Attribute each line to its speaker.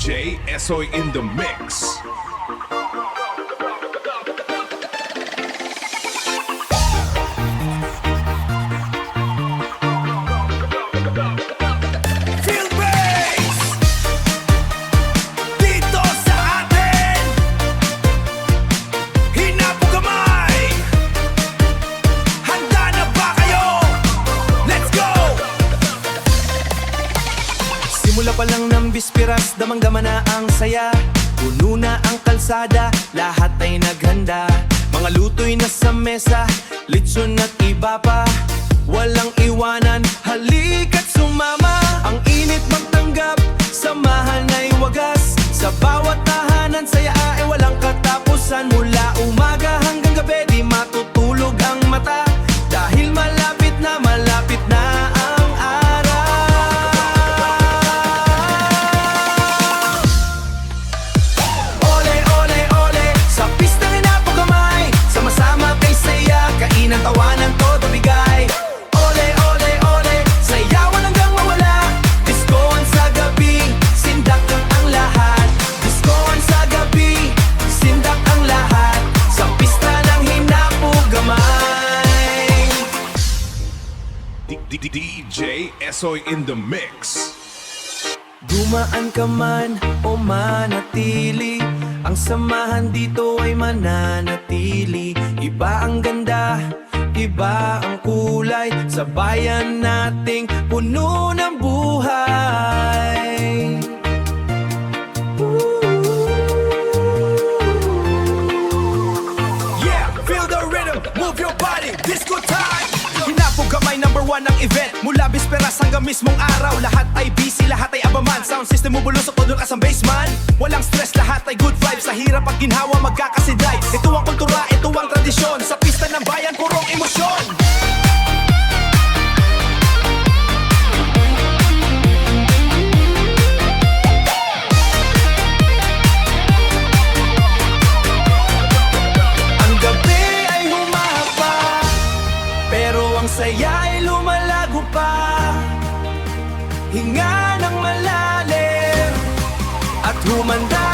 Speaker 1: DJ Esoy in the mix.
Speaker 2: Simula pa lang ng bispiras, damang-dama na ang saya. Puno na ang kalsada, lahat ay naghanda. Mga lutoy na sa mesa, litson at iba pa. Walang iwanan, halika't sumama. Ang init magtanggap, samahan ay wagas. Sa bawat tahanan, saya ay walang katapusan. Mula umaga hanggang gabi, di matutulog ang mata. Dahil malapit na ang araw. Ole, ole, ole, sa pista rin na po kamay. Sama-sama kay saya, kainan, tawanan, todo bigay. Ole, ole, ole, sayawan hanggang mawala. Diskoan sa gabi, sindak ang lahat. Diskoan sa gabi, sindak ang lahat. Sa pista ng hinapugamay.
Speaker 1: DJ Esoy in the mix.
Speaker 2: Dumaan ka man o manatili, ang samahan dito ay mananatili. Iba ang ganda, iba ang kulay, sa bayan nating puno ng buhay. Yeah, feel the rhythm, move your body, disco time. Hinapugamay #1 ang event. Mula bisperas hanggang mismong araw, lahat ay busy, lahat ay abaman. Sound system bubulusok, todo ka sa baseman. Walang stress, lahat ay good vibes. Sa hirap at ginhawa, magkakasidlay. Ito ang kultura, ito ang tradisyon. Sa pista ng bayan, purong emosyon. Ang gabi ay humahaba, pero ang saya ay lumalago pa. Hinga ng malalim at humanda